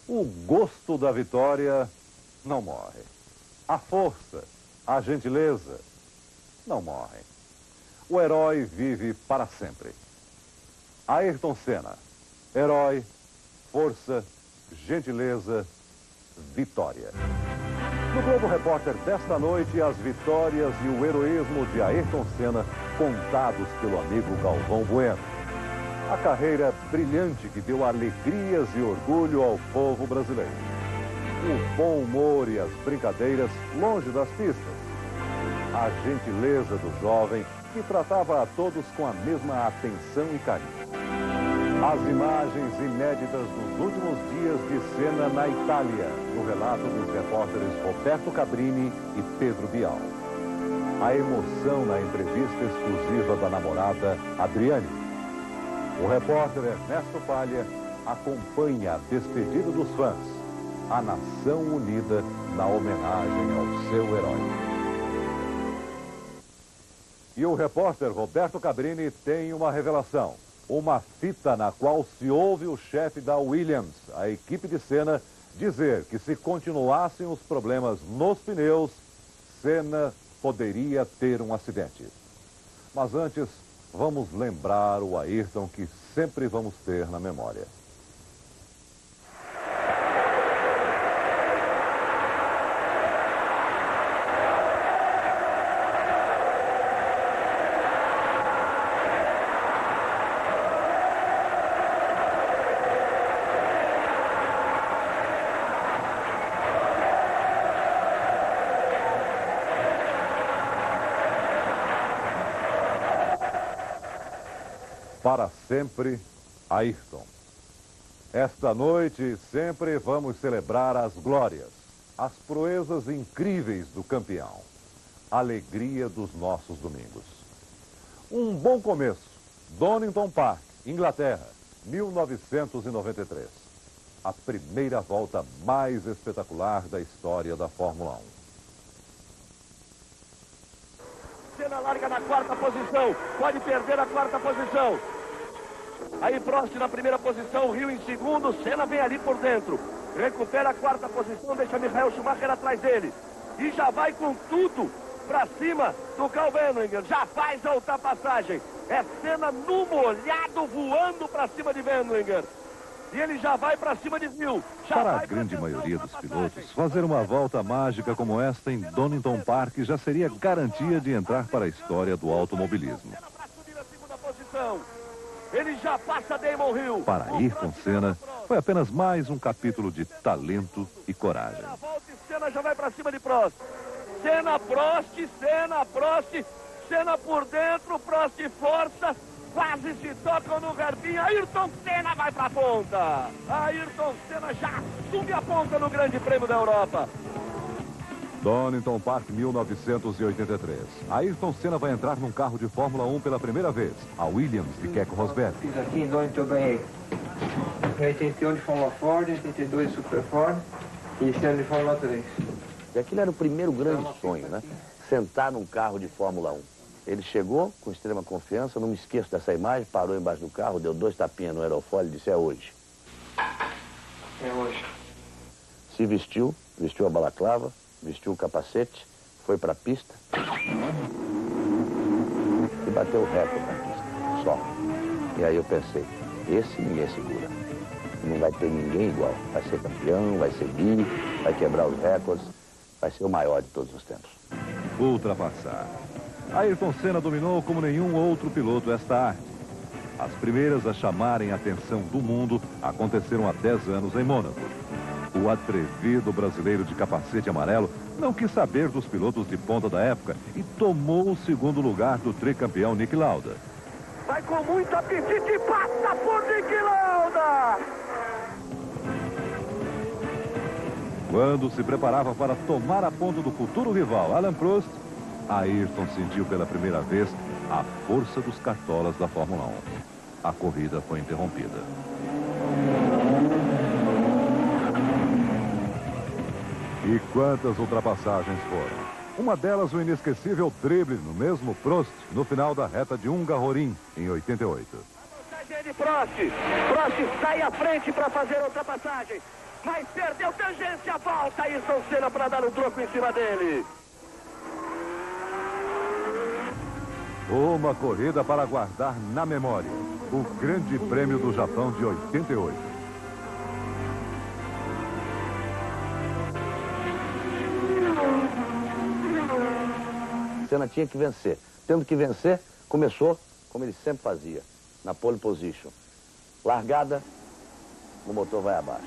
O gosto da vitória não morre. A força, a gentileza não morrem. O herói vive para sempre. Ayrton Senna, herói, força, gentileza, vitória. No Globo Repórter desta noite, as vitórias e o heroísmo de Ayrton Senna contados pelo amigo Galvão Bueno. A carreira brilhante que deu alegrias e orgulho ao povo brasileiro. O bom humor e as brincadeiras longe das pistas. A gentileza do jovem que tratava a todos com a mesma atenção e carinho. As imagens inéditas dos últimos dias de Senna na Itália, no relato dos repórteres Roberto Cabrini e Pedro Bial. A emoção na entrevista exclusiva da namorada Adriane. O repórter Ernesto Palha acompanha a despedida dos fãs, a nação unida na homenagem ao seu herói. E o repórter Roberto Cabrini tem uma revelação. Uma fita na qual se ouve o chefe da Williams, a equipe de Senna, dizer que se continuassem os problemas nos pneus, Senna poderia ter um acidente. Mas antes, vamos lembrar o Ayrton que sempre vamos ter na memória. Para sempre, Ayrton. Esta noite, sempre vamos celebrar as glórias, as proezas incríveis do campeão. Alegria dos nossos domingos. Um bom começo. Donington Park, Inglaterra, 1993. A primeira volta mais espetacular da história da Fórmula 1. Senna larga na quarta posição, pode perder a quarta posição. Aí Prost na primeira posição, Hill em segundo, Senna vem ali por dentro. Recupera a quarta posição, deixa Michael Schumacher atrás dele. E já vai com tudo pra cima do Karl Wendlinger. Já faz a ultrapassagem. É Senna no molhado voando pra cima de Wendlinger. E ele já vai pra cima de Hill. Para a grande maioria dos pilotos, fazer uma volta mágica como esta em Donington Park já seria garantia de entrar para a história do automobilismo. Ele já passa Damon Hill. Para Ayrton Senna, foi apenas mais um capítulo de talento e coragem. A volta e Senna já vai pra cima de Prost. Senna, Prost, Senna, Prost, Senna por dentro, Prost força. Quase se tocam no garbinho. Ayrton Senna vai pra ponta. Ayrton Senna já assume a ponta no Grande Prêmio da Europa. Donington Park, 1983. Ayrton Senna vai entrar num carro de Fórmula 1 pela primeira vez. A Williams de Keke Rosberg. Fiz aqui em Donington ganhei. Em 81 de Fórmula Ford, em 82 de Super Ford e esse ano de Fórmula 3. E aquilo era o primeiro grande sonho, né? Sentar num carro de Fórmula 1. Ele chegou com extrema confiança, não me esqueço dessa imagem, parou embaixo do carro, deu 2 tapinhas no aerofólio e disse, é hoje. É hoje. Se vestiu a balaclava, vestiu o capacete, foi para a pista e bateu o recorde na pista, só. E aí eu pensei, esse ninguém segura. Não vai ter ninguém igual. Vai ser campeão, vai ser bi, vai quebrar os recordes, vai ser o maior de todos os tempos. Ultrapassar. Ayrton Senna dominou como nenhum outro piloto esta arte. As primeiras a chamarem a atenção do mundo aconteceram há 10 anos em Mônaco. O atrevido brasileiro de capacete amarelo não quis saber dos pilotos de ponta da época e tomou o segundo lugar do tricampeão Niki Lauda. Vai com muito apetite e passa por Niki Lauda! Quando se preparava para tomar a ponta do futuro rival Alain Prost, Ayrton sentiu pela primeira vez a força dos cartolas da Fórmula 1. A corrida foi interrompida. E quantas ultrapassagens foram? Uma delas, o inesquecível drible no mesmo Prost, no final da reta de Hungaroring, em 88. A ultrapassagem de Prost. Prost sai à frente para fazer a ultrapassagem. mas perdeu tangência, volta Ayrton Senna para dar um troco em cima dele. Uma corrida para guardar na memória. O Grande Prêmio do Japão de 88. Senna tinha que vencer. Tendo que vencer, começou como ele sempre fazia, na pole position. Largada, o motor vai abaixo.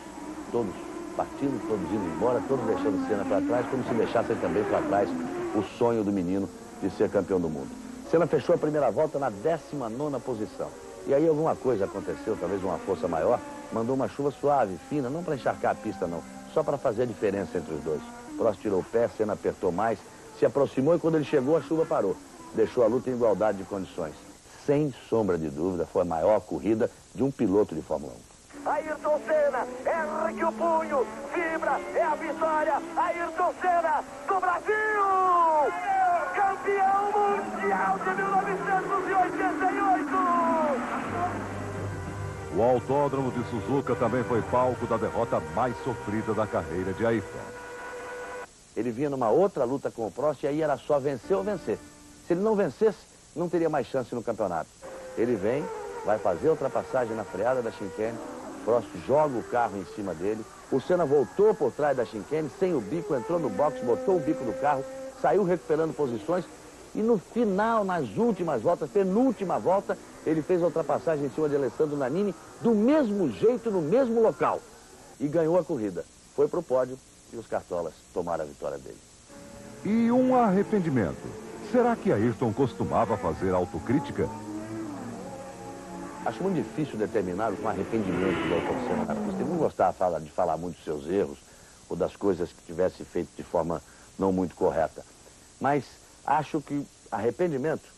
Todos partindo, todos indo embora, todos deixando Senna para trás, como se deixassem também para trás o sonho do menino de ser campeão do mundo. Senna fechou a primeira volta na 19ª posição. E aí alguma coisa aconteceu, talvez uma força maior, mandou uma chuva suave, fina, não para encharcar a pista não, só para fazer a diferença entre os dois. Prost tirou o pé, Senna apertou mais, se aproximou e quando ele chegou a chuva parou. Deixou a luta em igualdade de condições. Sem sombra de dúvida, foi a maior corrida de um piloto de Fórmula 1. Ayrton Senna, ergue o punho, vibra, é a vitória, Ayrton Senna do Brasil! Campeão mundial de 1988! O autódromo de Suzuka também foi palco da derrota mais sofrida da carreira de Ayrton. Ele vinha numa outra luta com o Prost e aí era só vencer ou vencer. Se ele não vencesse, não teria mais chance no campeonato. Ele vem, vai fazer a ultrapassagem na freada da chicane, Prost joga o carro em cima dele, o Senna voltou por trás da chicane, sem o bico, entrou no box, botou o bico no carro, saiu recuperando posições e no final, nas últimas voltas, penúltima volta, ele fez a ultrapassagem em cima de Alessandro Nannini do mesmo jeito, no mesmo local e ganhou a corrida. Foi pro pódio e os cartolas tomaram a vitória dele. E um arrependimento. Será que Ayrton costumava fazer autocrítica? Acho muito difícil determinar com arrependimento do Ayrton Senna na pista. Ele não gostava de falar muito dos seus erros ou das coisas que tivesse feito de forma não muito correta. Mas acho que arrependimento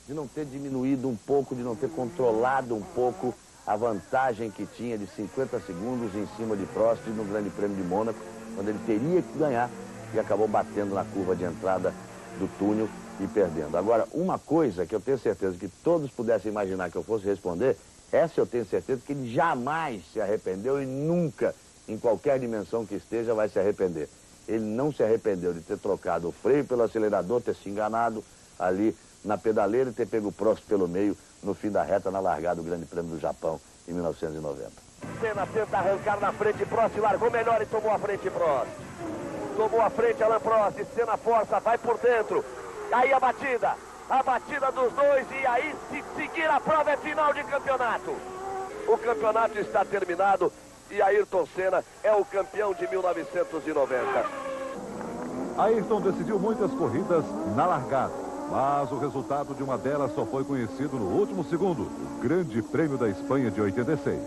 de não ter diminuído um pouco, de não ter controlado um pouco a vantagem que tinha de 50 segundos em cima de Prost no Grande Prêmio de Mônaco, quando ele teria que ganhar e acabou batendo na curva de entrada do túnel e perdendo. Agora, uma coisa que eu tenho certeza que todos pudessem imaginar que eu fosse responder, essa eu tenho certeza que ele jamais se arrependeu e nunca, em qualquer dimensão que esteja, vai se arrepender. Ele não se arrependeu de ter trocado o freio pelo acelerador, ter se enganado ali na pedaleira e ter pego o Prost pelo meio no fim da reta na largada do Grande Prêmio do Japão em 1990. Senna tenta arrancar na frente, Prost largou melhor e tomou a frente, Prost. Tomou a frente, Alain Prost, Senna força, vai por dentro. Aí a batida dos dois e aí se seguir a prova é final de campeonato. O campeonato está terminado e Ayrton Senna é o campeão de 1990. Ayrton decidiu muitas corridas na largada, mas o resultado de uma delas só foi conhecido no último segundo, o Grande Prêmio da Espanha de 86.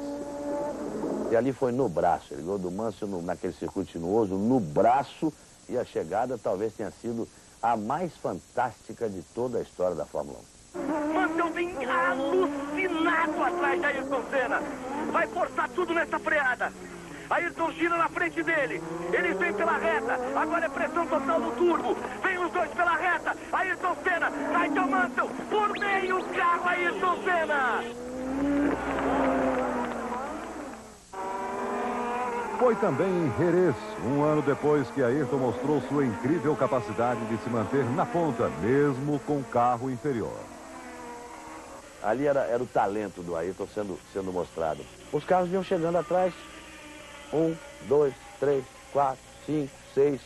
E ali foi no braço, ele ganhou do Mansell naquele circuito sinuoso, no braço, e a chegada talvez tenha sido a mais fantástica de toda a história da Fórmula 1. Mansell vem alucinado atrás de Ayrton Senna. Vai forçar tudo nessa freada. Ayrton gira na frente dele. Ele vem pela reta. Agora é pressão total no turbo. Vem os dois pela reta. Ayrton Senna, Nigel Mansell, por meio o carro, Ayrton Senna. Foi também em Jerez, um ano depois que Ayrton mostrou sua incrível capacidade de se manter na ponta, mesmo com carro inferior. Ali era o talento do Ayrton sendo mostrado. Os carros vinham chegando atrás, 1, 2, 3, 4, 5, 6,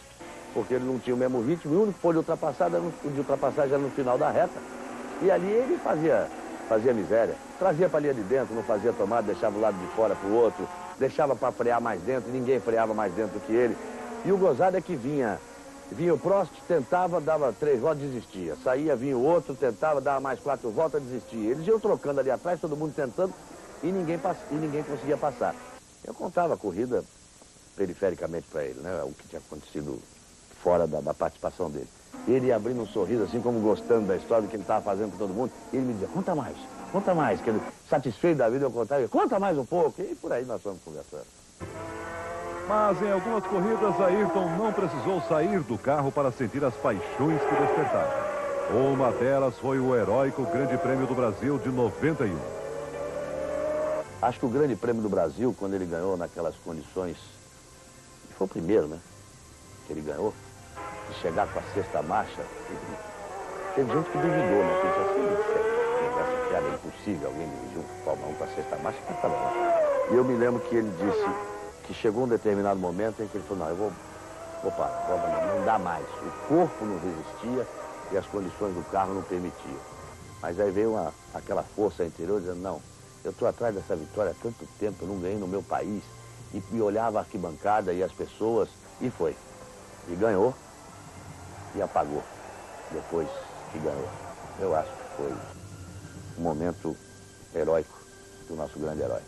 porque ele não tinha o mesmo ritmo, e o único que pôde ultrapassar de ultrapassagem era no final da reta. E ali ele fazia miséria, trazia para a linha de dentro, não fazia tomada, deixava o lado de fora para o outro, deixava para frear mais dentro, ninguém freava mais dentro que ele. E o gozado é que vinha o Prost, tentava, dava 3 voltas, desistia. Saía, vinha o outro, tentava, dava mais 4 voltas, desistia. Eles iam trocando ali atrás, todo mundo tentando, e ninguém conseguia passar. Eu contava a corrida perifericamente para ele, né? O que tinha acontecido fora da participação dele. Ele ia abrindo um sorriso, assim como gostando da história do que ele estava fazendo com todo mundo. E ele me dizia, conta mais. Que ele, satisfeito da vida, eu contava, conta mais um pouco. E por aí nós fomos conversando. Mas em algumas corridas, Ayrton não precisou sair do carro para sentir as paixões que despertaram. Uma delas foi o heróico Grande Prêmio do Brasil de 91. Acho que o Grande Prêmio do Brasil, quando ele ganhou naquelas condições, foi o primeiro, né, que ele ganhou, de chegar com a sexta marcha, teve gente que duvidou, né, que disse assim, essa piada é impossível, alguém dirigir um Fórmula 1 com a sexta marcha, que tá bom. E eu me lembro que ele disse que chegou um determinado momento em que ele falou, não, eu vou parar, vou abandonar, não dá mais. O corpo não resistia e as condições do carro não permitiam. Mas aí veio aquela força interior dizendo, não, eu estou atrás dessa vitória há tanto tempo, eu não ganhei no meu país. E olhava a arquibancada e as pessoas, e foi. E ganhou e apagou depois que ganhou. Eu acho que foi um momento heróico do nosso grande herói.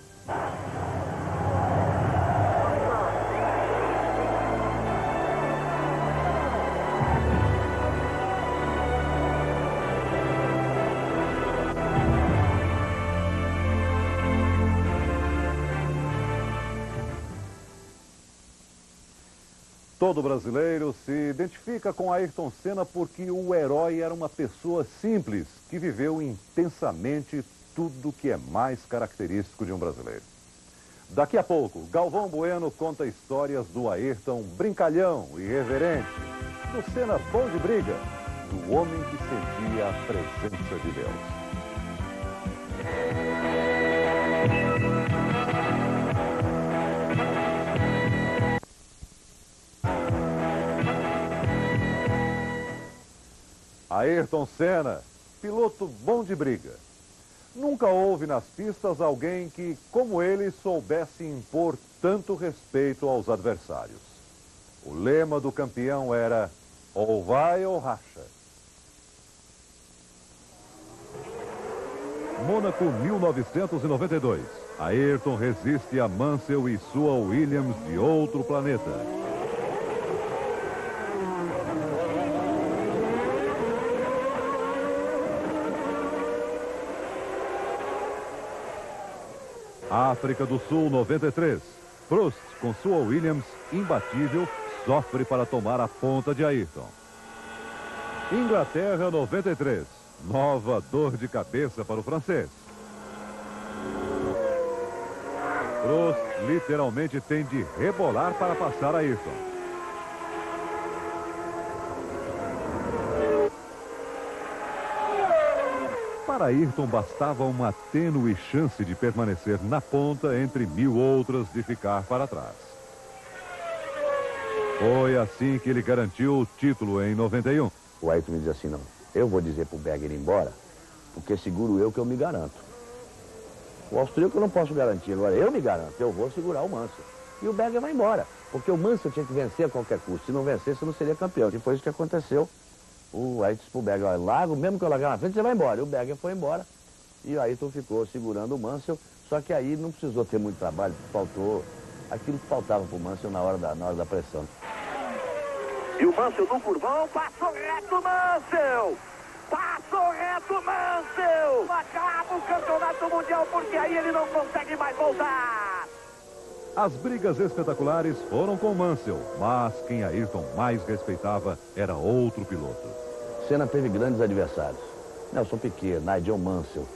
Todo brasileiro se identifica com Ayrton Senna porque o herói era uma pessoa simples que viveu intensamente tudo que é mais característico de um brasileiro. Daqui a pouco, Galvão Bueno conta histórias do Ayrton brincalhão e irreverente, do Senna bom de briga, do homem que sentia a presença de Deus. Ayrton Senna, piloto bom de briga. Nunca houve nas pistas alguém que, como ele, soubesse impor tanto respeito aos adversários. O lema do campeão era, ou vai ou racha. Mônaco 1992. Ayrton resiste a Mansell e sua Williams de outro planeta. África do Sul 93. Prost, com sua Williams imbatível, sofre para tomar a ponta de Ayrton. Inglaterra 93. Nova dor de cabeça para o francês. Prost literalmente tem de rebolar para passar Ayrton. Para Ayrton bastava uma tênue chance de permanecer na ponta entre mil outras de ficar para trás. Foi assim que ele garantiu o título em 91. O Ayrton me diz assim, não, eu vou dizer pro Berger ir embora, porque seguro eu que eu me garanto. O austríaco eu não posso garantir, agora eu me garanto, eu vou segurar o Mansell. E o Berger vai embora, porque o Mansell tinha que vencer a qualquer custo. Se não vencesse, não seria campeão. E foi isso que aconteceu. O Ayrton disse pro Berger, olha, largo, mesmo que eu largar na frente, você vai embora. E o Berger foi embora. E o Ayrton ficou segurando o Mansell. Só que aí não precisou ter muito trabalho, faltou aquilo que faltava pro Mansell na hora da pressão. E o Mansell no curvão, passou reto Mansell! Passou reto Mansell! Acaba o campeonato mundial, porque aí ele não consegue mais voltar! As brigas espetaculares foram com Mansell, mas quem Ayrton mais respeitava era outro piloto. Senna teve grandes adversários. Nelson Piquet, Nigel Mansell,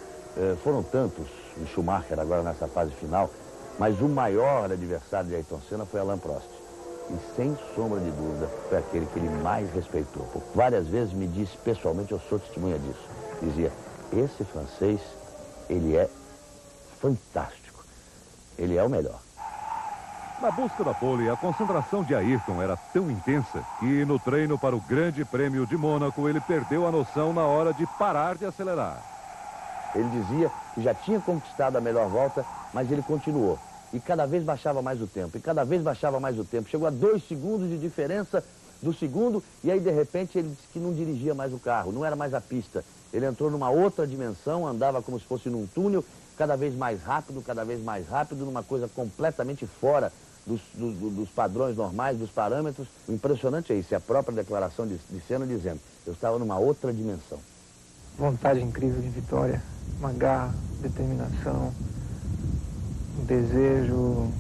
foram tantos, o Schumacher agora nessa fase final, mas o maior adversário de Ayrton Senna foi Alain Prost. E sem sombra de dúvida, foi aquele que ele mais respeitou. Por várias vezes me disse pessoalmente, eu sou testemunha disso. Dizia, esse francês, ele é fantástico. Ele é o melhor. Na busca da pole, a concentração de Ayrton era tão intensa que no treino para o Grande Prêmio de Mônaco, ele perdeu a noção na hora de parar de acelerar. Ele dizia que já tinha conquistado a melhor volta, mas ele continuou. E cada vez baixava mais o tempo, e cada vez baixava mais o tempo. Chegou a 2 segundos de diferença do segundo, e aí de repente ele disse que não dirigia mais o carro, não era mais a pista. Ele entrou numa outra dimensão, andava como se fosse num túnel, cada vez mais rápido, numa coisa completamente fora dos padrões normais, dos parâmetros. O impressionante é isso, é a própria declaração de Senna dizendo, eu estava numa outra dimensão. Vontade incrível de vitória, uma garra, determinação, um desejo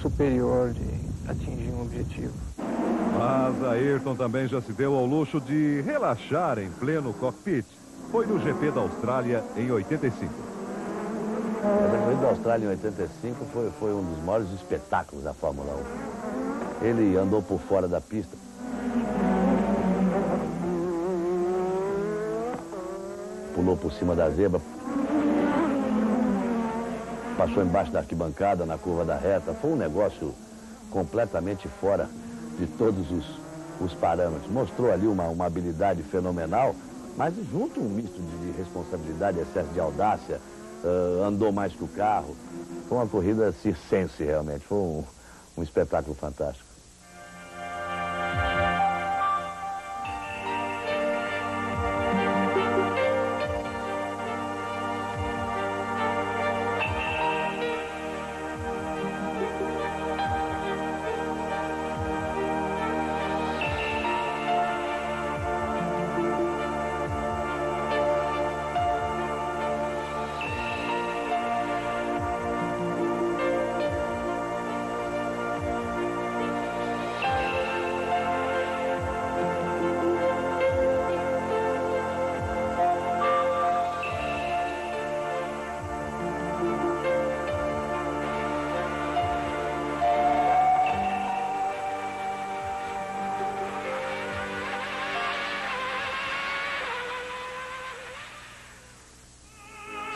superior de atingir um objetivo. Mas Ayrton também já se deu ao luxo de relaxar em pleno cockpit. Foi no GP da Austrália em 85. A corrida da Austrália em 85 foi um dos maiores espetáculos da Fórmula 1. Ele andou por fora da pista. Pulou por cima da zebra. Passou embaixo da arquibancada, na curva da reta. Foi um negócio completamente fora de todos os parâmetros. Mostrou ali uma habilidade fenomenal, mas junto um misto de responsabilidade, excesso de audácia, andou mais que o carro. Foi uma corrida circense, realmente. Foi um espetáculo fantástico.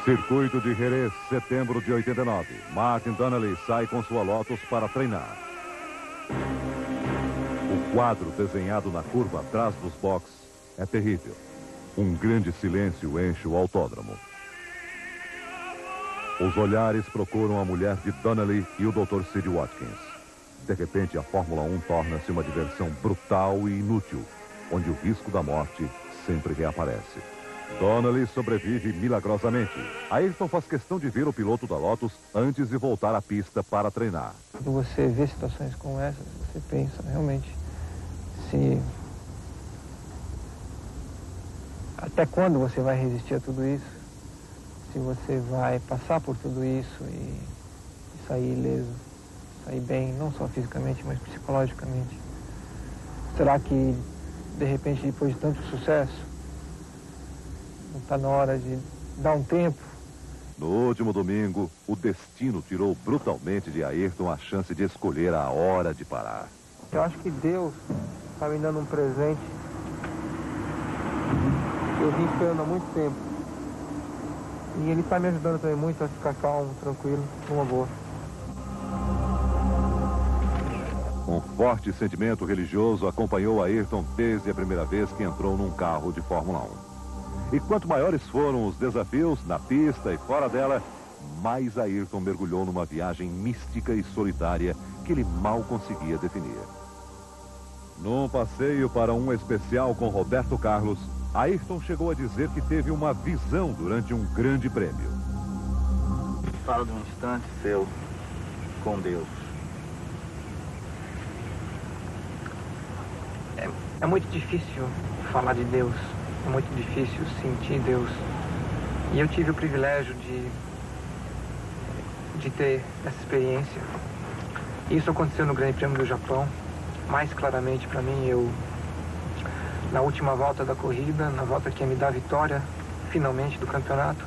Circuito de Jerez, setembro de 89. Martin Donnelly sai com sua Lotus para treinar. O quadro desenhado na curva atrás dos boxes é terrível. Um grande silêncio enche o autódromo. Os olhares procuram a mulher de Donnelly e o Dr. Sid Watkins. De repente, a Fórmula 1 torna-se uma diversão brutal e inútil, onde o risco da morte sempre reaparece. Donnelly sobrevive milagrosamente. Ayrton faz questão de ver o piloto da Lotus antes de voltar à pista para treinar. Quando você vê situações como essas, você pensa realmente se... até quando você vai resistir a tudo isso? Se você vai passar por tudo isso e sair ileso, sair bem, não só fisicamente, mas psicologicamente. Será que, de repente, depois de tanto sucesso, não está na hora de dar um tempo? No último domingo, o destino tirou brutalmente de Ayrton a chance de escolher a hora de parar. Eu acho que Deus está me dando um presente que eu vim esperando há muito tempo. E Ele está me ajudando também muito a ficar calmo, tranquilo, numa boa. Um forte sentimento religioso acompanhou Ayrton desde a primeira vez que entrou num carro de Fórmula 1. E quanto maiores foram os desafios na pista e fora dela, mais Ayrton mergulhou numa viagem mística e solitária que ele mal conseguia definir. Num passeio para um especial com Roberto Carlos, Ayrton chegou a dizer que teve uma visão durante um grande prêmio. Fala de um instante seu com Deus. É muito difícil falar de Deus. É muito difícil sentir Deus. E eu tive o privilégio de ter essa experiência. Isso aconteceu no Grande Prêmio do Japão. Mais claramente para mim, na última volta da corrida, na volta que ia me dar a vitória, finalmente, do campeonato,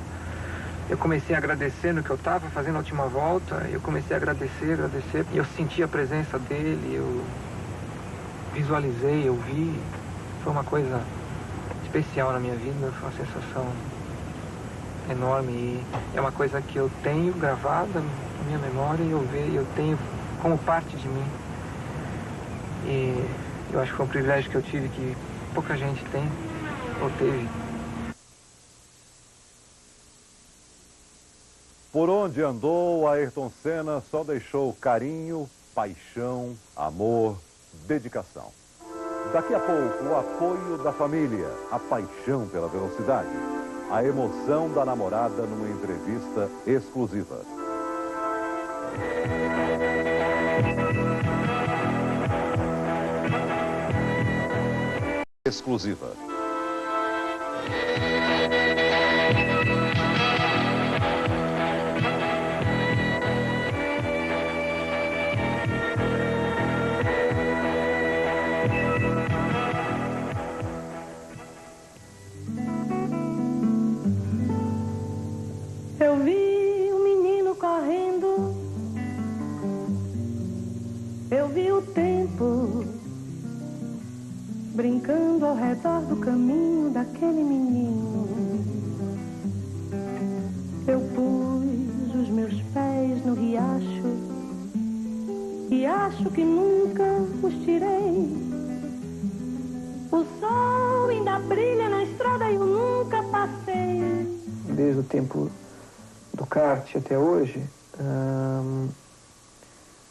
eu comecei a agradecer no que eu estava fazendo a última volta. Eu comecei a agradecer. E eu senti a presença dele, eu visualizei, eu vi. Foi uma coisa especial na minha vida, foi uma sensação enorme e é uma coisa que eu tenho gravada na minha memória e eu tenho como parte de mim. E eu acho que foi um privilégio que eu tive que pouca gente tem ou teve. Por onde andou, Ayrton Senna só deixou carinho, paixão, amor, dedicação. Daqui a pouco, o apoio da família, a paixão pela velocidade, a emoção da namorada numa entrevista exclusiva. Exclusiva. Eu vi um Eu vi o tempo brincando ao redor do caminho daquele menino. Eu pus os meus pés no riacho e acho que nunca os tirei. O sol ainda brilha na estrada e eu nunca passei. Desde o tempo do kart até hoje,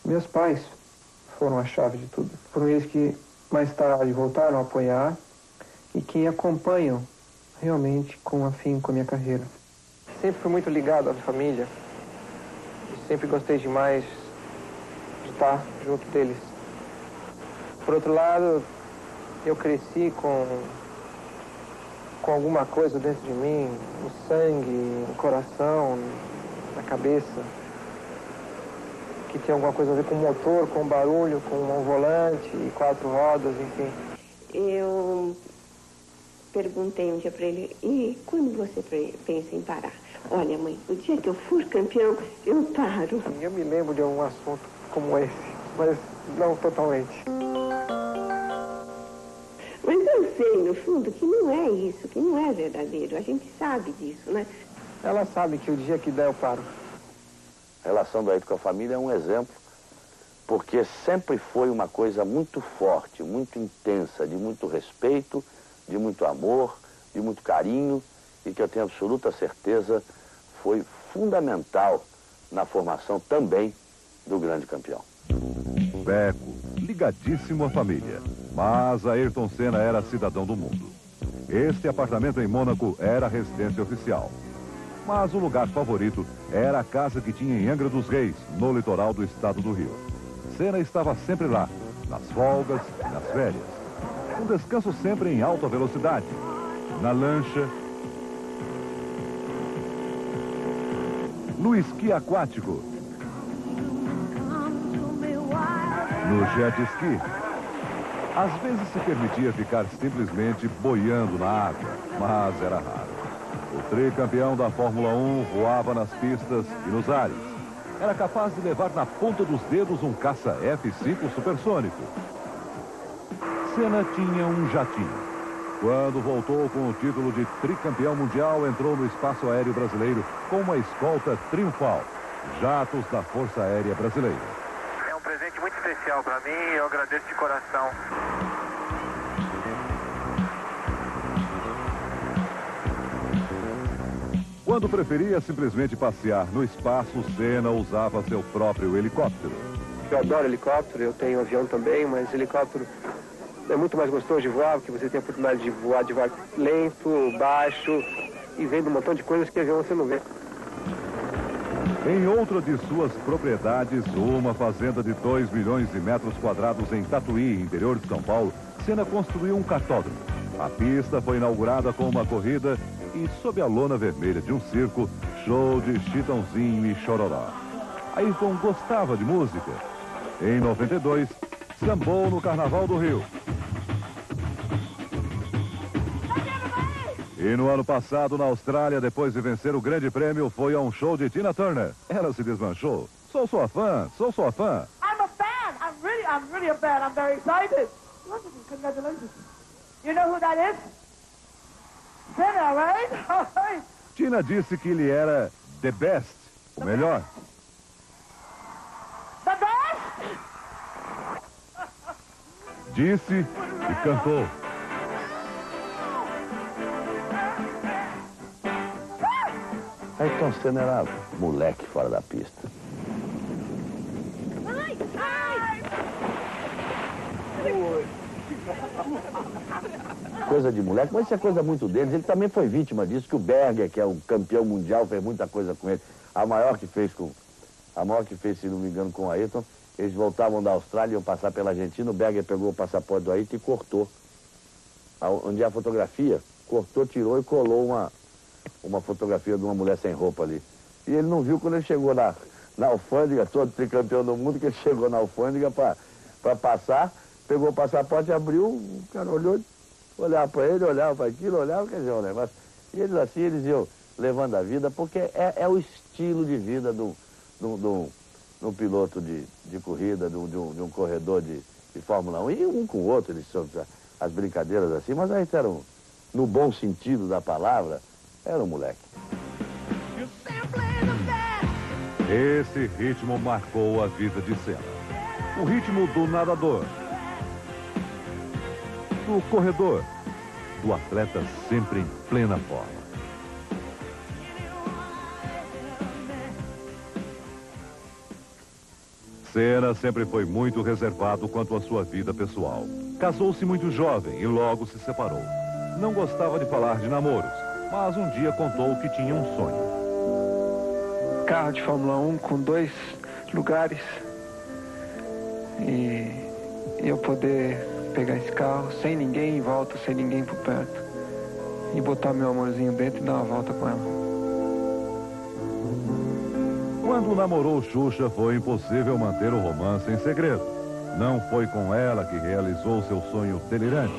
meus pais foram a chave de tudo. Foram eles que mais tarde voltaram a apoiar e que acompanham realmente com afinco a minha carreira. Sempre fui muito ligado à família e sempre gostei demais de estar junto deles. Por outro lado, eu cresci com alguma coisa dentro de mim, no sangue, no coração, na cabeça, que tem alguma coisa a ver com motor, com barulho, com um volante e 4 rodas, enfim. Eu perguntei um dia para ele, e quando você pensa em parar? Olha, mãe, o dia que eu for campeão, eu paro. Eu me lembro de algum assunto como esse, mas não totalmente. Mas eu sei, no fundo, que não é isso, que não é verdadeiro. A gente sabe disso, né? Ela sabe que o dia que der eu paro. A relação do Ayrton com a família é um exemplo, porque sempre foi uma coisa muito forte, muito intensa, de muito respeito, de muito amor, de muito carinho, e que eu tenho absoluta certeza foi fundamental na formação também do grande campeão. Beco, ligadíssimo à família, mas Ayrton Senna era cidadão do mundo. Este apartamento em Mônaco era a residência oficial. Mas o lugar favorito era a casa que tinha em Angra dos Reis, no litoral do estado do Rio. Senna estava sempre lá, nas folgas e nas férias. Um descanso sempre em alta velocidade, na lancha, no esqui aquático, no jet ski. Às vezes se permitia ficar simplesmente boiando na água, mas era raro. O tricampeão da Fórmula 1 voava nas pistas e nos ares. Era capaz de levar na ponta dos dedos um caça F-5 supersônico. Senna tinha um jatinho. Quando voltou com o título de tricampeão mundial, entrou no espaço aéreo brasileiro com uma escolta triunfal. Jatos da Força Aérea Brasileira. É um presente muito especial para mim e eu agradeço de coração. Quando preferia simplesmente passear no espaço, Senna usava seu próprio helicóptero. Eu adoro helicóptero, eu tenho avião também, mas helicóptero é muito mais gostoso de voar, porque você tem a oportunidade de voar devagar, lento, baixo, e vendo um montão de coisas que avião você não vê. Em outra de suas propriedades, uma fazenda de 2 milhões de metros quadrados em Tatuí, interior de São Paulo, Senna construiu um kartódromo. A pista foi inaugurada com uma corrida e, sob a lona vermelha de um circo, show de Chitãozinho e Chororó. Ayrton gostava de música. Em 92, sambou no Carnaval do Rio. E no ano passado, na Austrália, depois de vencer o grande prêmio, foi a um show de Tina Turner. Ela se desmanchou. Sou sua fã, sou sua fã. I'm a fan. I'm really a fan. I'm very excited. Wonderful. Congratulations. You know who that is? Senna, right? Tina disse que ele era the best, o melhor. The best? Disse e cantou. Ayrton Senna era moleque fora da pista. Ai, ai. Coisa de moleque, mas isso é coisa muito deles. Ele também foi vítima disso, que o Berger, que é o campeão mundial, fez muita coisa com ele. A maior que fez, se não me engano, com o Ayrton. Eles voltavam da Austrália, iam passar pela Argentina, o Berger pegou o passaporte do Ayrton e cortou. Onde é a fotografia, cortou, tirou e colou uma fotografia de uma mulher sem roupa ali. E ele não viu quando ele chegou na alfândega, todo tricampeão do mundo, que ele chegou na alfândega para passar, pegou o passaporte, abriu, o cara olhava para ele, olhava para aquilo, olhava, quer dizer, um negócio. E eles assim, eles iam levando a vida, porque é o estilo de vida no piloto de corrida, de um corredor de Fórmula 1, e um com o outro, eles são as brincadeiras assim, mas a gente era, no bom sentido da palavra, era um moleque. Esse ritmo marcou a vida de Senna. O ritmo do nadador, do corredor, do atleta sempre em plena forma. Senna sempre foi muito reservado quanto à sua vida pessoal. Casou-se muito jovem e logo se separou. Não gostava de falar de namoros, mas um dia contou que tinha um sonho. Carro de Fórmula 1 com 2 lugares e eu poder pegar esse carro sem ninguém em volta, sem ninguém por perto e botar meu amorzinho dentro e dar uma volta com ela. Quando namorou Xuxa, foi impossível manter o romance em segredo. Não foi com ela que realizou seu sonho delirante,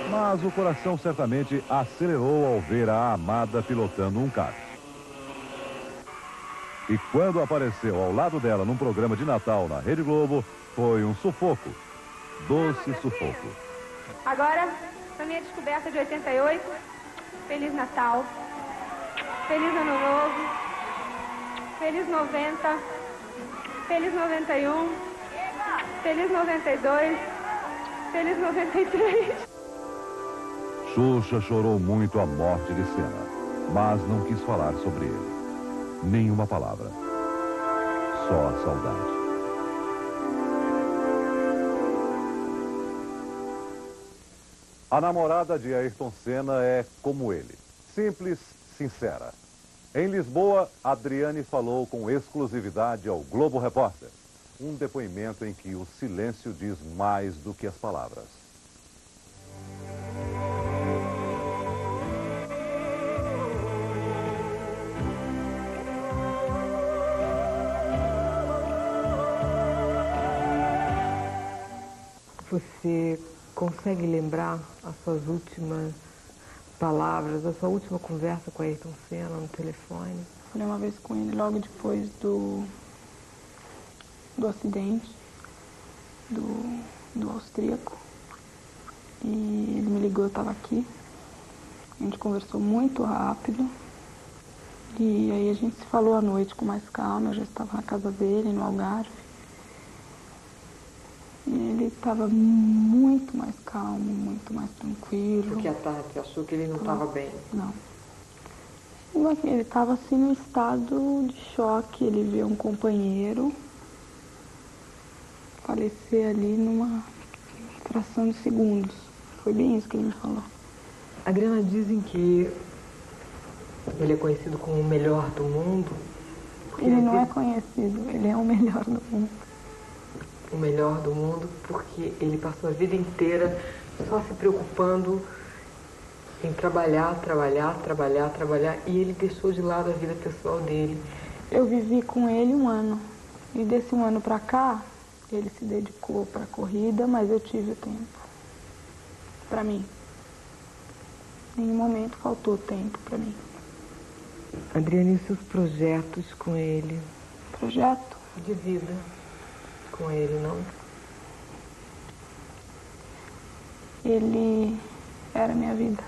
mas o coração certamente acelerou ao ver a amada pilotando um kart. E quando apareceu ao lado dela num programa de Natal na Rede Globo, foi um sufoco. Doce sufoco. Agora, a minha descoberta de 88. Feliz Natal. Feliz Ano Novo. Feliz 90. Feliz 91. Feliz 92. Feliz 93. Xuxa chorou muito a morte de Senna, mas não quis falar sobre ele. Nenhuma palavra. Só a saudade. A namorada de Ayrton Senna é como ele, simples, sincera. Em Lisboa, Adriane falou com exclusividade ao Globo Repórter. Um depoimento em que o silêncio diz mais do que as palavras. Você consegue lembrar as suas últimas palavras, a sua última conversa com Ayrton Senna no telefone? Falei uma vez com ele logo depois do acidente do austríaco. E ele me ligou, eu estava aqui. A gente conversou muito rápido. E aí a gente se falou à noite com mais calma. Eu já estava na casa dele, no Algarve. E ele estava muito mais calmo, muito mais tranquilo. Porque à tarde você achou que ele não estava bem? Não. Ele estava assim num estado de choque. Ele viu um companheiro falecer ali numa fração de segundos. Foi bem isso que ele me falou. Adriana, dizem que ele é conhecido como o melhor do mundo. Ele não é conhecido, ele é o melhor do mundo. O melhor do mundo porque ele passou a vida inteira só se preocupando em trabalhar e ele deixou de lado a vida pessoal dele. Eu vivi com ele 1 ano e desse 1 ano pra cá ele se dedicou para a corrida, mas eu tive o tempo para mim. Em nenhum momento faltou tempo para mim. Adriana, e os seus projetos com ele? Projeto? De vida com ele, não? Ele era minha vida.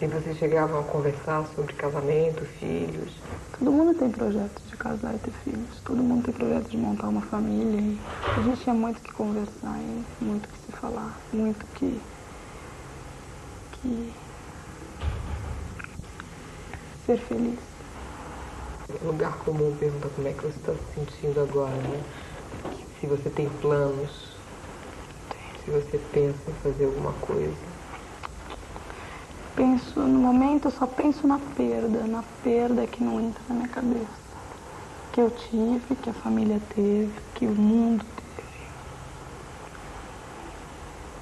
E vocês chegavam a conversar sobre casamento, filhos? Todo mundo tem projeto de casar e ter filhos. Todo mundo tem projeto de montar uma família. E a gente tinha muito que conversar, e muito que se falar, muito que ser feliz. Lugar comum pergunta como é que você está se sentindo agora, né? Se você tem planos, se você pensa em fazer alguma coisa. Penso, no momento eu só penso na perda que não entra na minha cabeça. Que eu tive, que a família teve, que o mundo teve.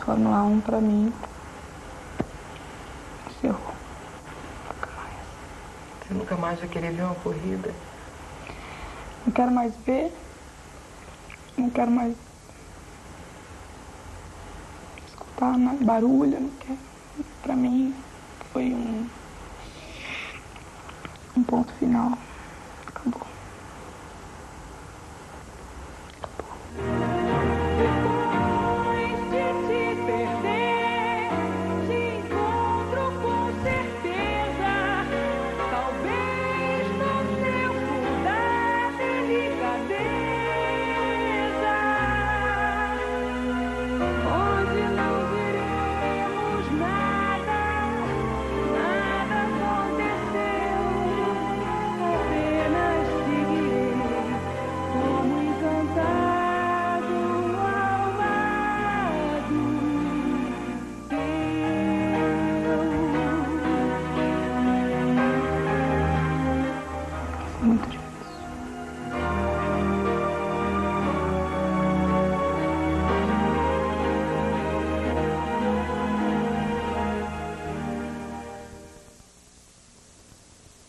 Fórmula 1 pra mim encerrou. Nunca mais. Você nunca mais vai querer ver uma corrida? Não quero mais ver. Não quero mais escutar barulho, não quero. Pra mim foi um ponto final. Acabou.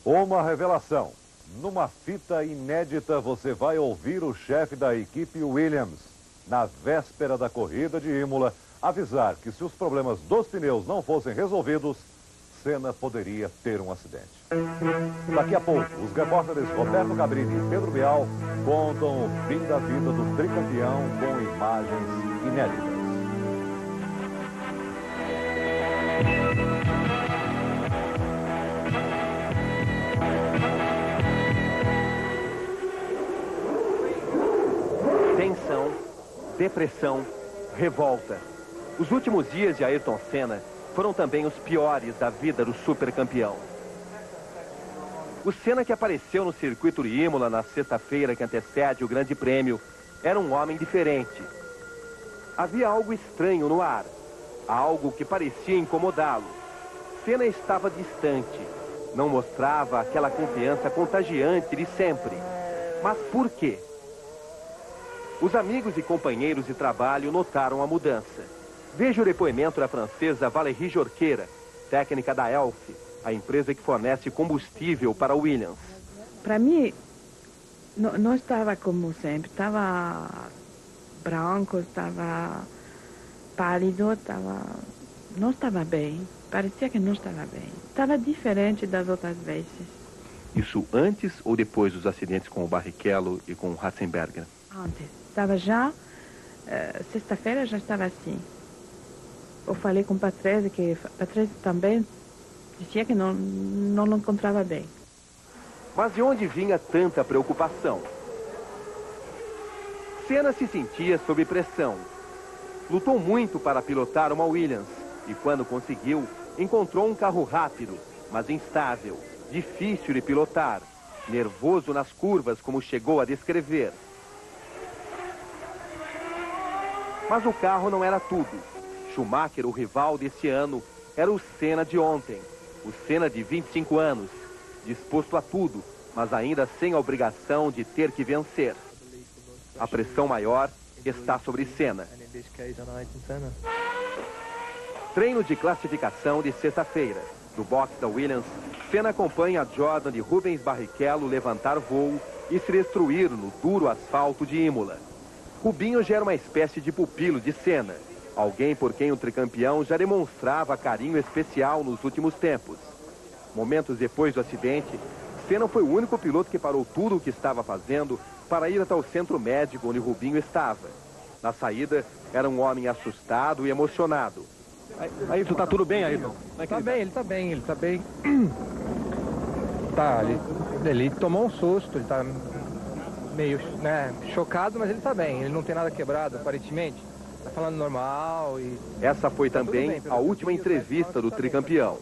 Uma revelação. Numa fita inédita, você vai ouvir o chefe da equipe Williams, na véspera da corrida de Imola, avisar que se os problemas dos pneus não fossem resolvidos, Senna poderia ter um acidente. Daqui a pouco, os repórteres Roberto Cabrini e Pedro Bial contam o fim da vida do tricampeão com imagens inéditas. Tensão, depressão, revolta. Os últimos dias de Ayrton Senna foram também os piores da vida do supercampeão. O Senna que apareceu no circuito de Imola na sexta-feira que antecede o Grande Prêmio era um homem diferente. Havia algo estranho no ar, algo que parecia incomodá-lo. Senna estava distante, não mostrava aquela confiança contagiante de sempre. Mas por quê? Os amigos e companheiros de trabalho notaram a mudança. Veja o depoimento da francesa Valérie Jorqueira, técnica da Elf, a empresa que fornece combustível para a Williams. Para mim, não estava como sempre. Estava branco, estava pálido, não estava bem. Parecia que não estava bem. Estava diferente das outras vezes. Isso antes ou depois dos acidentes com o Barrichello e com o Ratzenberger? Antes. Estava já, sexta-feira já estava assim. Eu falei com o Patrese, que Patrese também dizia que não encontrava bem. Mas de onde vinha tanta preocupação? Senna se sentia sob pressão. Lutou muito para pilotar uma Williams e quando conseguiu, encontrou um carro rápido, mas instável, difícil de pilotar, nervoso nas curvas, como chegou a descrever. Mas o carro não era tudo. Schumacher, o rival desse ano, era o Senna de ontem. O Senna de 25 anos, disposto a tudo, mas ainda sem a obrigação de ter que vencer. A pressão maior está sobre Senna. Treino de classificação de sexta-feira. Do box da Williams, Senna acompanha Jordan de Rubens Barrichello levantar voo e se destruir no duro asfalto de Imola. Rubinho já era uma espécie de pupilo de Senna. Alguém por quem o tricampeão já demonstrava carinho especial nos últimos tempos. Momentos depois do acidente, Senna foi o único piloto que parou tudo o que estava fazendo para ir até o centro médico onde Rubinho estava. Na saída, era um homem assustado e emocionado. Ayrton, tá tudo bem, Ayrton? Tá bem, ele tá bem. Tá, ele tomou um susto, ele tá meio, chocado, mas ele tá bem. Ele não tem nada quebrado, aparentemente. Tá falando normal e... Essa foi também a última entrevista do tricampeão.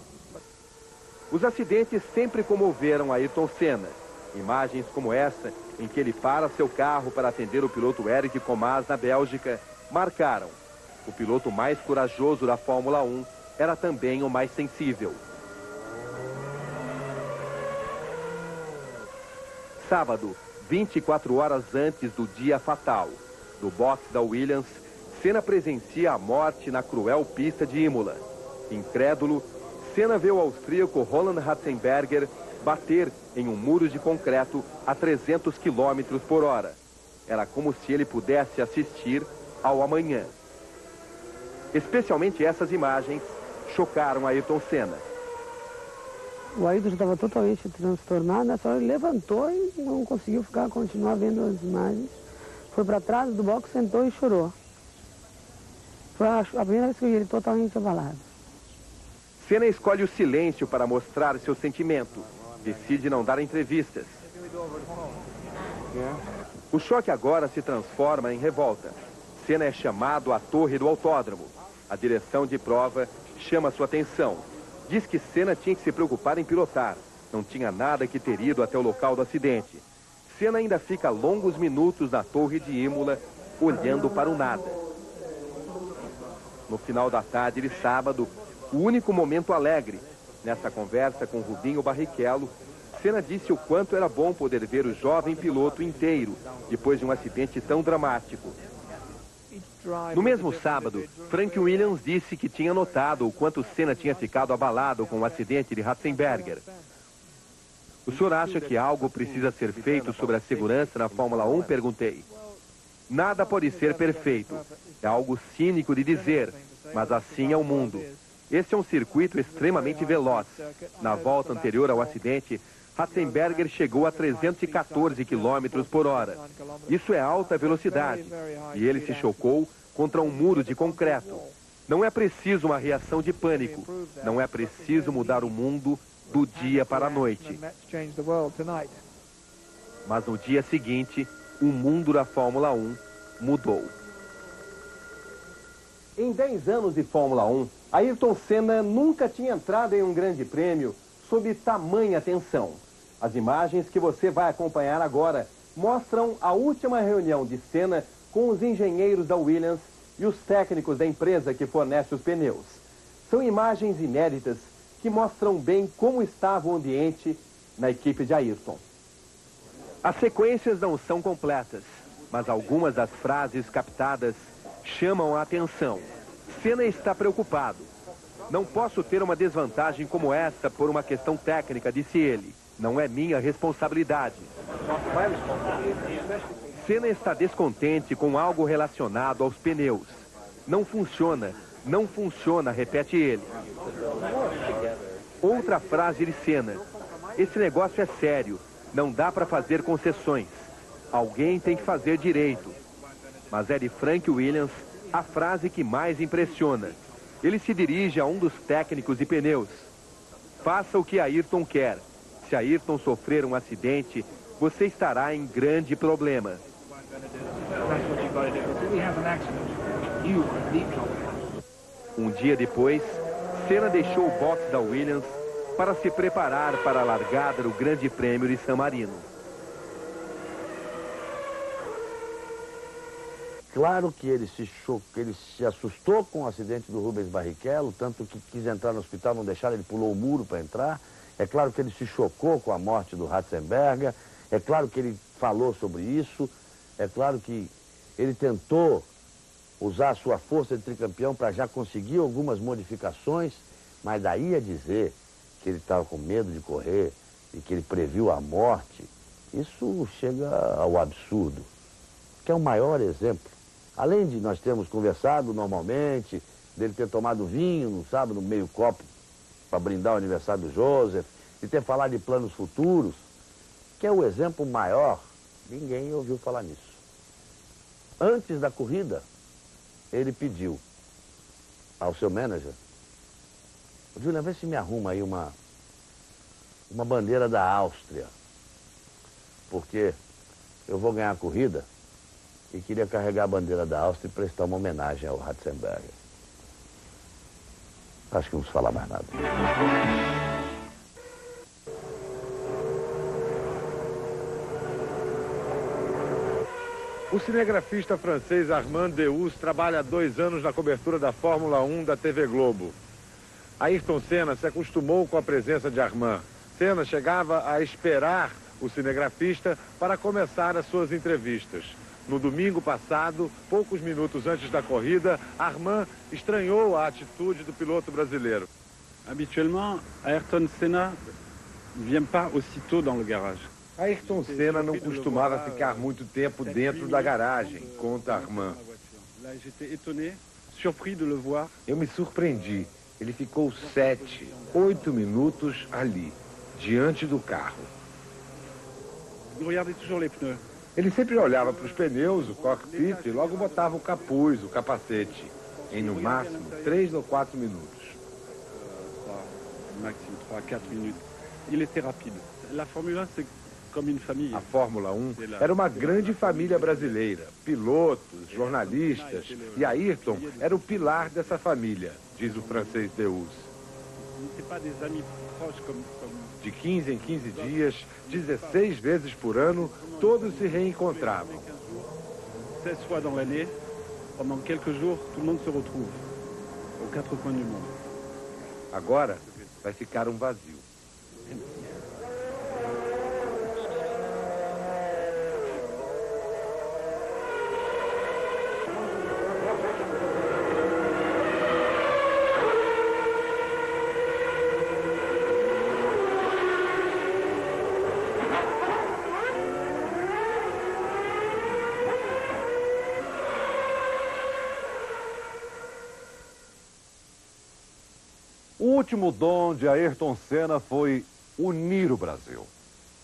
Os acidentes sempre comoveram Ayrton Senna. Imagens como essa, em que ele para seu carro para atender o piloto Eric Comas na Bélgica, marcaram. O piloto mais corajoso da Fórmula 1 era também o mais sensível. Sábado, 24 horas antes do dia fatal. Do box da Williams, Senna presencia a morte na cruel pista de Imola. Incrédulo, Senna vê o austríaco Roland Ratzenberger bater em um muro de concreto a 300 km por hora. Era como se ele pudesse assistir ao amanhã. Especialmente essas imagens chocaram Ayrton Senna. O Ayrton estava totalmente transtornado, nessa hora ele levantou e não conseguiu continuar vendo as imagens. Foi para trás do box, sentou e chorou. Foi a primeira vez que eu vi ele totalmente abalado. Senna escolhe o silêncio para mostrar seu sentimento. Decide não dar entrevistas. O choque agora se transforma em revolta. Senna é chamado à torre do autódromo. A direção de prova chama sua atenção. Diz que Senna tinha que se preocupar em pilotar. Não tinha nada que ter ido até o local do acidente. Senna ainda fica longos minutos na torre de Imola, olhando para o nada. No final da tarde de sábado, o único momento alegre. Nessa conversa com Rubinho Barrichello, Senna disse o quanto era bom poder ver o jovem piloto inteiro, depois de um acidente tão dramático. No mesmo sábado, Frank Williams disse que tinha notado o quanto Senna tinha ficado abalado com o acidente de Ratzenberger. O senhor acha que algo precisa ser feito sobre a segurança na Fórmula 1? Perguntei. Nada pode ser perfeito. É algo cínico de dizer, mas assim é o mundo. Esse é um circuito extremamente veloz. Na volta anterior ao acidente, Ratzenberger chegou a 314 km por hora. Isso é alta velocidade. E ele se chocou contra um muro de concreto. Não é preciso uma reação de pânico. Não é preciso mudar o mundo do dia para a noite. Mas no dia seguinte, o mundo da Fórmula 1 mudou. Em 10 anos de Fórmula 1, Ayrton Senna nunca tinha entrado em um grande prêmio sob tamanha tensão. As imagens que você vai acompanhar agora mostram a última reunião de Senna com os engenheiros da Williams e os técnicos da empresa que fornece os pneus. São imagens inéditas que mostram bem como estava o ambiente na equipe de Ayrton. As sequências não são completas, mas algumas das frases captadas chamam a atenção. Senna está preocupado. Não posso ter uma desvantagem como essa por uma questão técnica, disse ele. Não é minha responsabilidade. Senna está descontente com algo relacionado aos pneus. Não funciona, repete ele. Outra frase de Senna. Esse negócio é sério, não dá para fazer concessões. Alguém tem que fazer direito. Mas é de Frank Williams a frase que mais impressiona. Ele se dirige a um dos técnicos de pneus. Faça o que Ayrton quer. Se Ayrton sofrer um acidente, você estará em grande problema. Um dia depois, Senna deixou o box da Williams para se preparar para a largada do Grande Prêmio de San Marino. Claro que ele se assustou com o acidente do Rubens Barrichello, tanto que quis entrar no hospital, não deixaram, ele pulou o muro para entrar. É claro que ele se chocou com a morte do Ratzenberger, é claro que ele falou sobre isso, é claro que ele tentou usar a sua força de tricampeão para já conseguir algumas modificações, mas daí a dizer que ele estava com medo de correr e que ele previu a morte, isso chega ao absurdo, que é o maior exemplo. Além de nós termos conversado normalmente, dele ter tomado vinho no sábado, meio copo, para brindar o aniversário do Joseph, e ter falado de planos futuros, que é o exemplo maior, ninguém ouviu falar nisso. Antes da corrida, ele pediu ao seu manager: Julian, vê se me arruma aí uma bandeira da Áustria, porque eu vou ganhar a corrida e queria carregar a bandeira da Áustria e prestar uma homenagem ao Ratzenberger. Acho que não se fala mais nada. O cinegrafista francês Armand Deus trabalha há 2 anos na cobertura da Fórmula 1 da TV Globo. Ayrton Senna se acostumou com a presença de Armand. Senna chegava a esperar o cinegrafista para começar as suas entrevistas. No domingo passado, poucos minutos antes da corrida, Armand estranhou a atitude do piloto brasileiro. Habituellement, Ayrton Senna ne vient pas aussitôt dans le garage. Ayrton Senna não costumava ficar muito tempo dentro da garagem, conta Armand. Eu me surpreendi. Ele ficou 7, 8 minutos ali, diante do carro. Ele sempre olhava para os pneus, o cockpit, e logo botava o capuz, o capacete. Em no máximo 3 ou 4 minutos. Máximo 3, 4 minutos. Ele était rapide. La Formule 1, c'est comme une famille. A Fórmula 1 era uma grande família brasileira. Pilotos, jornalistas. E Ayrton era o pilar dessa família, diz o francês Deus. De 15 em 15 dias, 16 vezes por ano, todos se reencontravam. 16 fois dans l'année, pendant quelques jours, tout le monde se retrouve aux 4 coins du monde. Agora vai ficar um vazio. O último dom de Ayrton Senna foi unir o Brasil.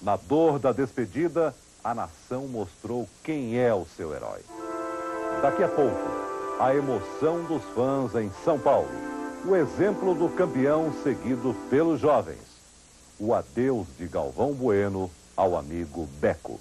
Na dor da despedida, a nação mostrou quem é o seu herói. Daqui a pouco, a emoção dos fãs em São Paulo. O exemplo do campeão seguido pelos jovens. O adeus de Galvão Bueno ao amigo Beco.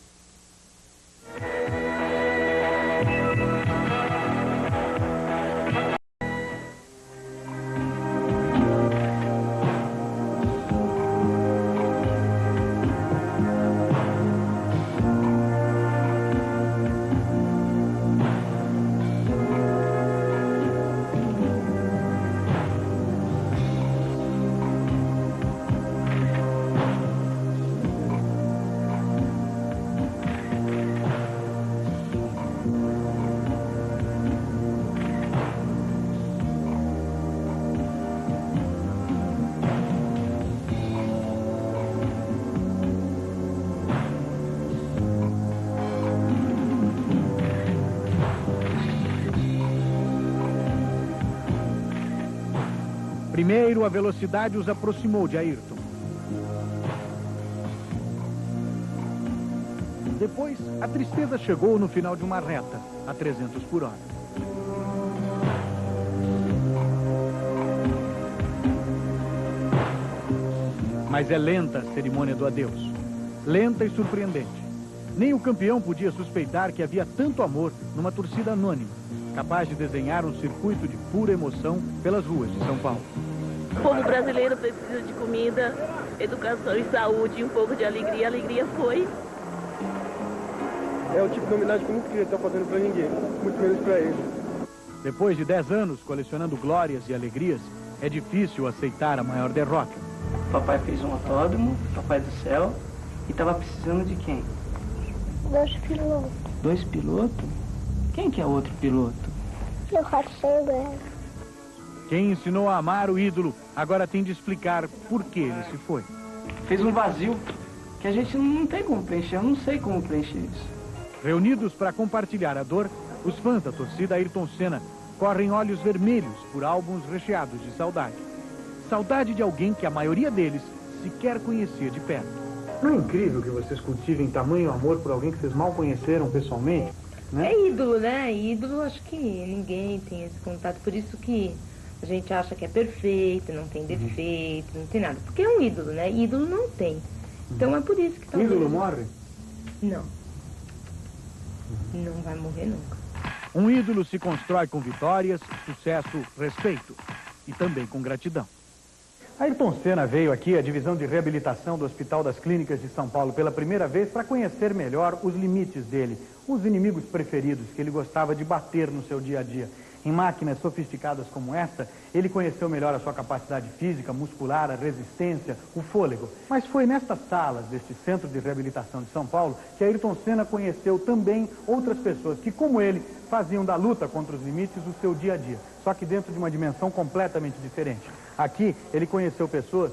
Primeiro, a velocidade os aproximou de Ayrton. Depois, a tristeza chegou no final de uma reta, a 300 por hora. Mas é lenta a cerimônia do adeus. Lenta e surpreendente. Nem o campeão podia suspeitar que havia tanto amor numa torcida anônima, capaz de desenhar um circuito de pura emoção pelas ruas de São Paulo. O povo brasileiro precisa de comida, educação e saúde e um pouco de alegria. A alegria foi. É o tipo de homenagem que eu nunca queria estar fazendo para ninguém, muito menos para ele. Depois de 10 anos colecionando glórias e alegrias, é difícil aceitar a maior derrota. Papai fez um autódromo, papai do céu, e estava precisando de quem? 2 pilotos. 2 pilotos? Quem que é outro piloto? Eu quero ser breve. Quem ensinou a amar o ídolo agora tem de explicar por que ele se foi. Fez um vazio que a gente não tem como preencher, eu não sei como preencher isso. Reunidos para compartilhar a dor, os fãs da torcida Ayrton Senna correm olhos vermelhos por álbuns recheados de saudade. Saudade de alguém que a maioria deles sequer conhecia de perto. Não é incrível que vocês cultivem tamanho amor por alguém que vocês mal conheceram pessoalmente? Né? É ídolo, né? Ídolo, acho que ninguém tem esse contato, por isso que a gente acha que é perfeito, não tem defeito, não tem nada. Porque é um ídolo, né? Ídolo não tem. Então é por isso que talvez... Ídolo morre? Não. Não vai morrer nunca. Um ídolo se constrói com vitórias, sucesso, respeito e também com gratidão. Ayrton Senna veio aqui à divisão de reabilitação do Hospital das Clínicas de São Paulo pela primeira vez para conhecer melhor os limites dele, os inimigos preferidos que ele gostava de bater no seu dia a dia. Em máquinas sofisticadas como esta, ele conheceu melhor a sua capacidade física, muscular, a resistência, o fôlego. Mas foi nestas salas deste Centro de Reabilitação de São Paulo que Ayrton Senna conheceu também outras pessoas que, como ele, faziam da luta contra os limites o seu dia a dia, só que dentro de uma dimensão completamente diferente. Aqui, ele conheceu pessoas,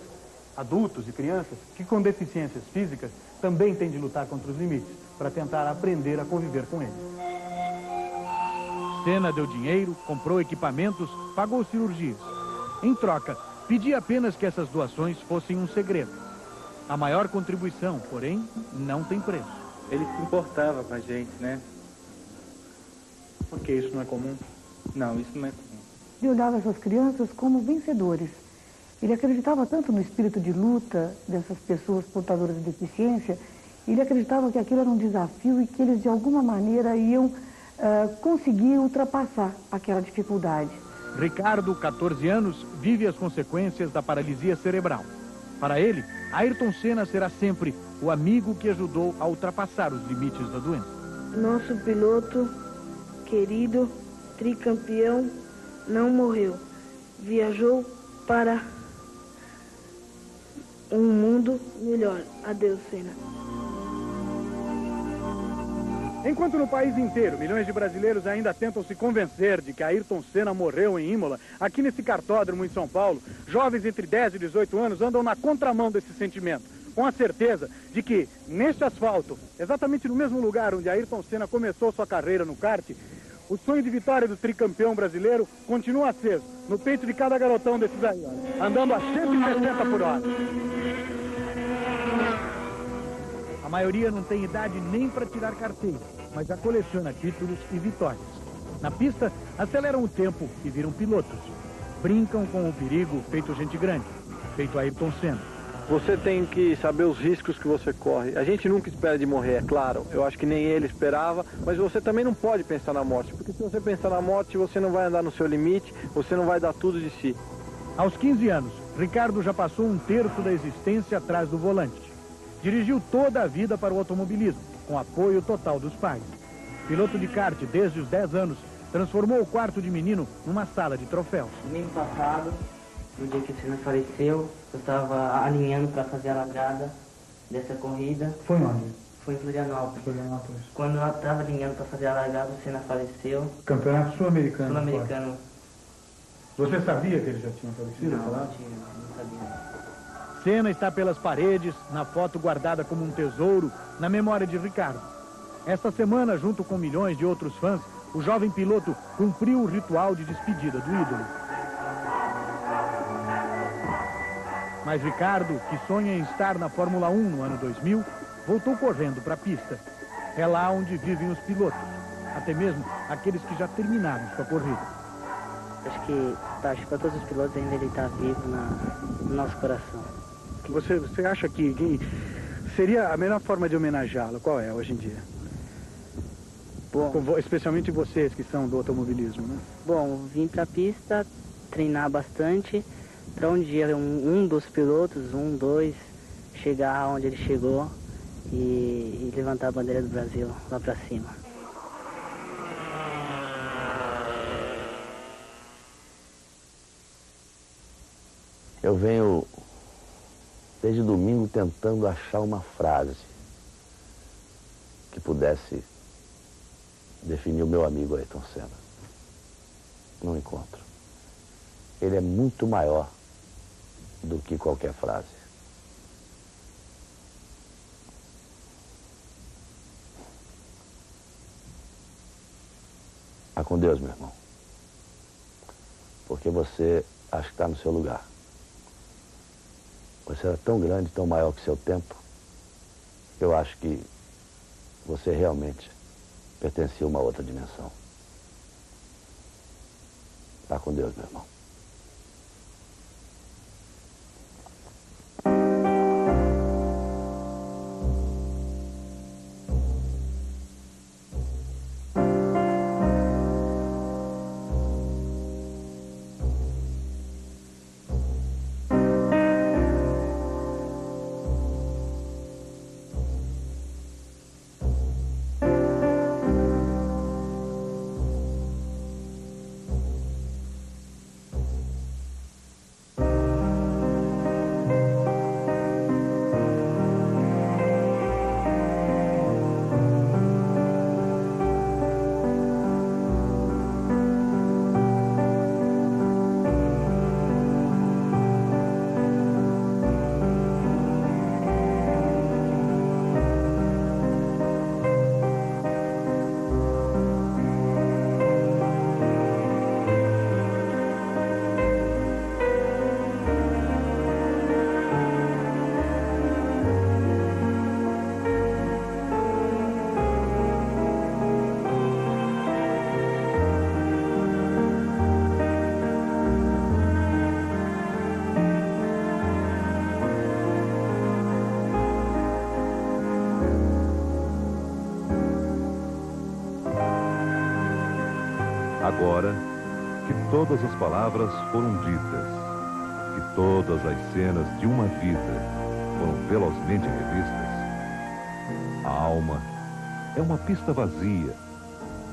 adultos e crianças, que com deficiências físicas também têm de lutar contra os limites, para tentar aprender a conviver com eles. Senna deu dinheiro, comprou equipamentos, pagou cirurgias. Em troca, pedia apenas que essas doações fossem um segredo. A maior contribuição, porém, não tem preço. Ele se importava com a gente, né? Porque isso não é comum? Não, isso não é comum. Ele olhava essas crianças como vencedores. Ele acreditava tanto no espírito de luta dessas pessoas portadoras de deficiência, ele acreditava que aquilo era um desafio e que eles, de alguma maneira, iam conseguir ultrapassar aquela dificuldade. Ricardo, 14 anos, vive as consequências da paralisia cerebral. Para ele, Ayrton Senna será sempre o amigo que ajudou a ultrapassar os limites da doença. Nosso piloto, querido, tricampeão, não morreu. Viajou para um mundo melhor. Adeus, Senna. Enquanto no país inteiro, milhões de brasileiros ainda tentam se convencer de que Ayrton Senna morreu em Imola, aqui nesse cartódromo em São Paulo, jovens entre 10 e 18 anos andam na contramão desse sentimento, com a certeza de que, neste asfalto, exatamente no mesmo lugar onde Ayrton Senna começou sua carreira no kart, O sonho de vitória do tricampeão brasileiro continua aceso no peito de cada garotão desses aí, ó, andando a 160 por hora. A maioria não tem idade nem para tirar carteira, mas já coleciona títulos e vitórias. Na pista, aceleram o tempo e viram pilotos. Brincam com o perigo feito gente grande, feito Ayrton Senna. Você tem que saber os riscos que você corre. A gente nunca espera de morrer, é claro. Eu acho que nem ele esperava, mas você também não pode pensar na morte, porque se você pensar na morte, você não vai andar no seu limite, você não vai dar tudo de si. Aos 15 anos, Ricardo já passou um terço da existência atrás do volante. Dirigiu toda a vida para o automobilismo, com apoio total dos pais. Piloto de kart desde os 10 anos, transformou o quarto de menino numa sala de troféus. Domingo passado, no dia que o Senna faleceu, eu estava alinhando para fazer a largada dessa corrida. Foi onde? Foi em Florianópolis. Florianópolis. Quando eu estava alinhando para fazer a largada, o Senna faleceu. Campeonato Sul-Americano. Sul-Americano. Você sabia que ele já tinha falecido? Não sabia. Senna está pelas paredes, na foto guardada como um tesouro, na memória de Ricardo. Esta semana, junto com milhões de outros fãs, o jovem piloto cumpriu o ritual de despedida do ídolo. Mas Ricardo, que sonha em estar na Fórmula 1 no ano 2000, voltou correndo para a pista. É lá onde vivem os pilotos, até mesmo aqueles que já terminaram sua corrida. Acho que para todos os pilotos ainda ele está vivo no nosso coração. Você acha que seria a melhor forma de homenageá-lo? Qual é hoje em dia? Bom, especialmente vocês que são do automobilismo, né? Bom, vim para a pista, treinar bastante, para um dia um dos pilotos, dois, chegar onde ele chegou e levantar a bandeira do Brasil lá para cima. Eu venho desde domingo tentando achar uma frase que pudesse definir o meu amigo Ayrton Senna. Não encontro. Ele é muito maior do que qualquer frase. Vá com Deus, meu irmão. Porque você acha que está no seu lugar. Você era tão grande, tão maior que seu tempo, que eu acho que você realmente pertencia a uma outra dimensão. Vá com Deus, meu irmão. Agora que todas as palavras foram ditas, que todas as cenas de uma vida foram velozmente revistas, a alma é uma pista vazia,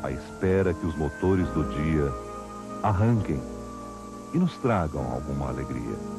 à espera que os motores do dia arranquem e nos tragam alguma alegria.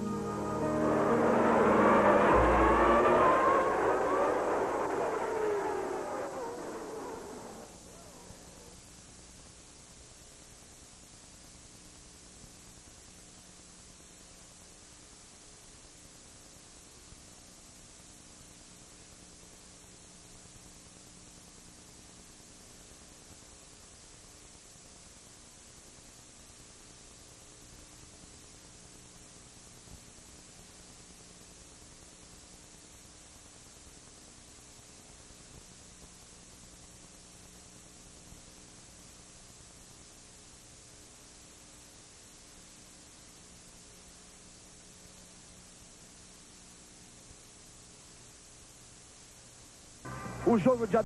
o jogo de